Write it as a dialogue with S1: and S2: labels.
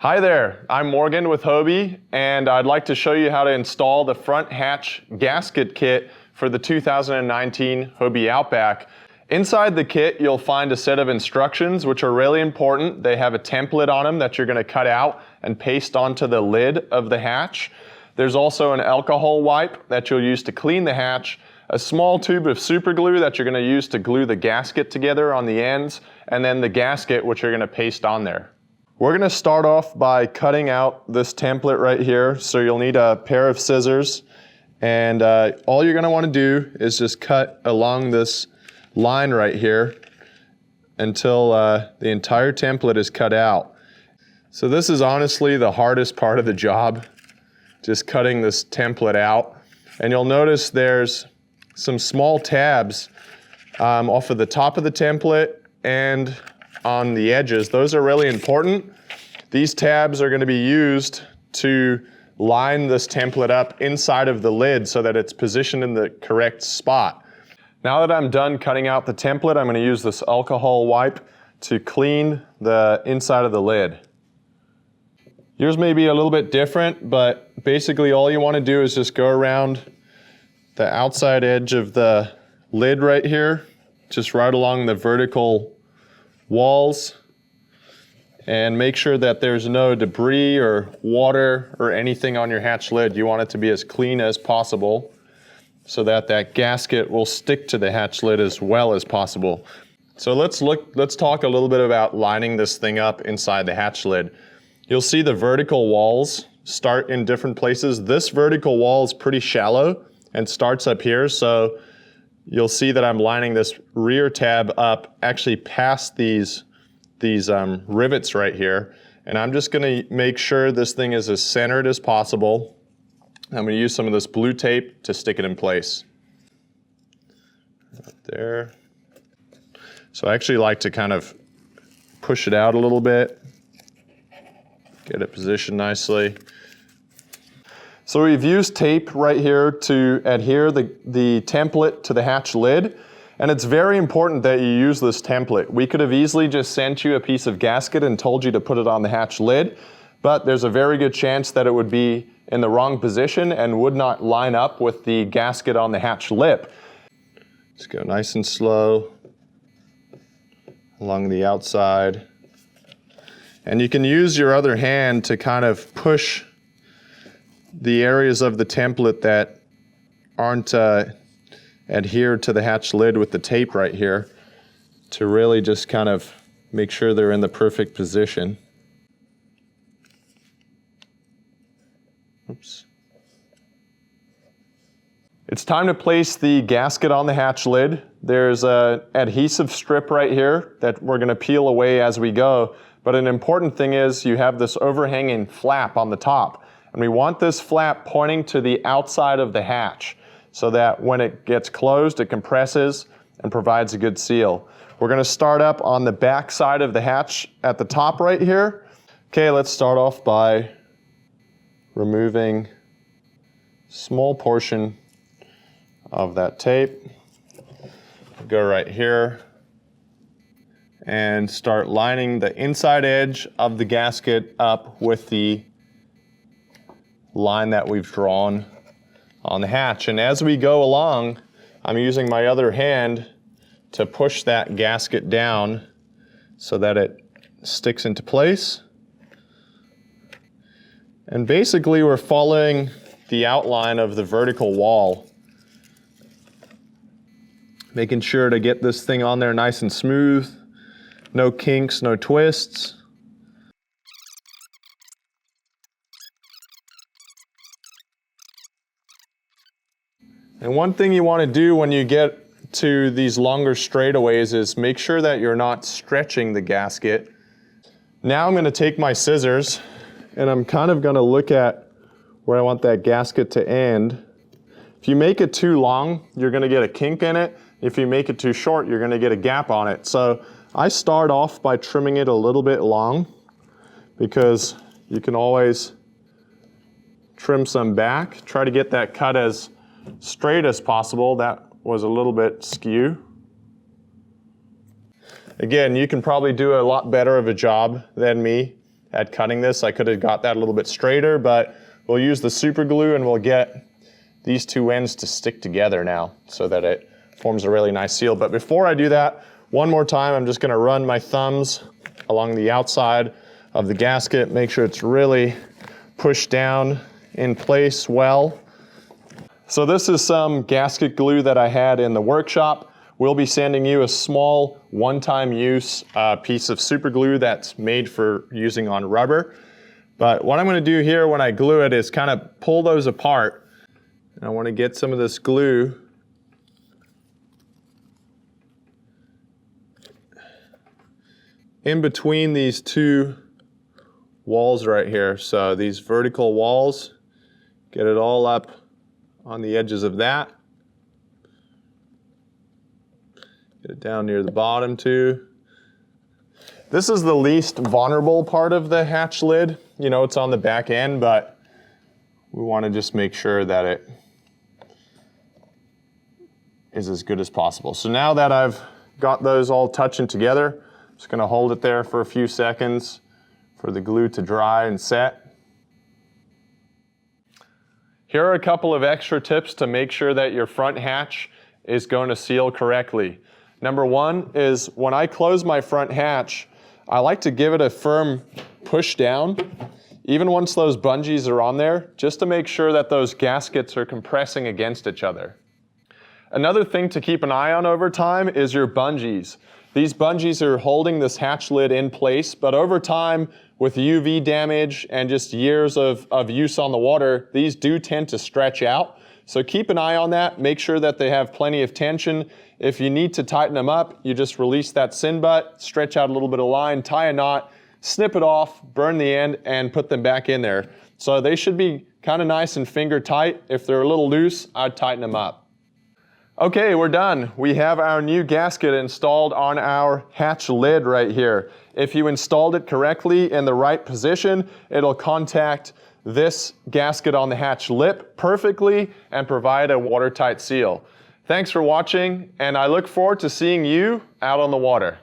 S1: Hi there, I'm Morgan with Hobie, and I'd like to show you how to install the front hatch gasket kit for the 2019 Hobie Outback. Inside the kit, you'll find a set of instructions which are really important. They have a template on them that you're going to cut out and paste onto the lid of the hatch. There's also an alcohol wipe that you'll use to clean the hatch, a small tube of super glue that you're going to use to glue the gasket together on the ends, and then the gasket which you're going to paste on there. We're going to start off by cutting out this template right here. So you'll need a pair of scissors, and all you're going to want to do is just cut along this line right here until the entire template is cut out. So this is honestly the hardest part of the job, just cutting this template out. And you'll notice there's some small tabs off of the top of the template and on the edges. Those are really important. These tabs are going to be used to line this template up inside of the lid so that it's positioned in the correct spot. Now that I'm done cutting out the template, I'm going to use this alcohol wipe to clean the inside of the lid. Yours may be a little bit different, but basically all you want to do is just go around the outside edge of the lid right here, just right along the vertical walls, and make sure that there's no debris or water or anything on your hatch lid. You want it to be as clean as possible so that that gasket will stick to the hatch lid as well as possible. So let's talk a little bit about lining this thing up inside the hatch lid. You'll see the vertical walls start in different places. This vertical wall is pretty shallow and starts up here, so you'll see that I'm lining this rear tab up actually past these rivets right here. And I'm just going to make sure this thing is as centered as possible. I'm going to use some of this blue tape to stick it in place. Right there. So I actually like to kind of push it out a little bit, get it positioned nicely. So we've used tape right here to adhere the template to the hatch lid, and it's very important that you use this template. We could have easily just sent you a piece of gasket and told you to put it on the hatch lid, but there's a very good chance that it would be in the wrong position and would not line up with the gasket on the hatch lip. Just go nice and slow along the outside. And you can use your other hand to kind of push the areas of the template that aren't adhered to the hatch lid with the tape right here to really just kind of make sure they're in the perfect position. Oops. It's time to place the gasket on the hatch lid. There's an adhesive strip right here that we're going to peel away as we go, but an important thing is you have this overhanging flap on the top. And we want this flap pointing to the outside of the hatch so that when it gets closed, it compresses and provides a good seal. We're going to start up on the back side of the hatch at the top right here. Okay, let's start off by removing a small portion of that tape. Go right here and start lining the inside edge of the gasket up with the line that we've drawn on the hatch. And as we go along, I'm using my other hand to push that gasket down so that it sticks into place. And basically we're following the outline of the vertical wall, making sure to get this thing on there nice and smooth, no kinks, no twists. And one thing you want to do when you get to these longer straightaways is make sure that you're not stretching the gasket. Now I'm going to take my scissors and I'm kind of going to look at where I want that gasket to end. If you make it too long, you're going to get a kink in it. If you make it too short, you're going to get a gap on it. So I start off by trimming it a little bit long because you can always trim some back. Try to get that cut as straight as possible. That was a little bit skew. Again, you can probably do a lot better of a job than me at cutting this. I could have got that a little bit straighter, but we'll use the super glue and we'll get these two ends to stick together now so that it forms a really nice seal. But before I do that, one more time, I'm just gonna run my thumbs along the outside of the gasket, make sure it's really pushed down in place well. So this is some gasket glue that I had in the workshop. We'll be sending you a small one-time use piece of super glue that's made for using on rubber. But what I'm gonna do here when I glue it is kind of pull those apart. And I wanna get some of this glue in between these two walls right here. So these vertical walls, get it all up on the edges of that. Get it down near the bottom too. This is the least vulnerable part of the hatch lid. You know, it's on the back end, but we want to just make sure that it is as good as possible. So now that I've got those all touching together, I'm just gonna hold it there for a few seconds for the glue to dry and set. Here are a couple of extra tips to make sure that your front hatch is going to seal correctly. Number one is when I close my front hatch, I like to give it a firm push down, even once those bungees are on there, just to make sure that those gaskets are compressing against each other. Another thing to keep an eye on over time is your bungees. These bungees are holding this hatch lid in place, but over time, with UV damage and just years of use on the water, these do tend to stretch out. So keep an eye on that, make sure that they have plenty of tension. If you need to tighten them up, you just release that sin butt, stretch out a little bit of line, tie a knot, snip it off, burn the end, and put them back in there. So they should be kind of nice and finger tight. If they're a little loose, I'd tighten them up. Okay, we're done. We have our new gasket installed on our hatch lid right here. If you installed it correctly in the right position, it'll contact this gasket on the hatch lip perfectly and provide a watertight seal. Thanks for watching, and I look forward to seeing you out on the water.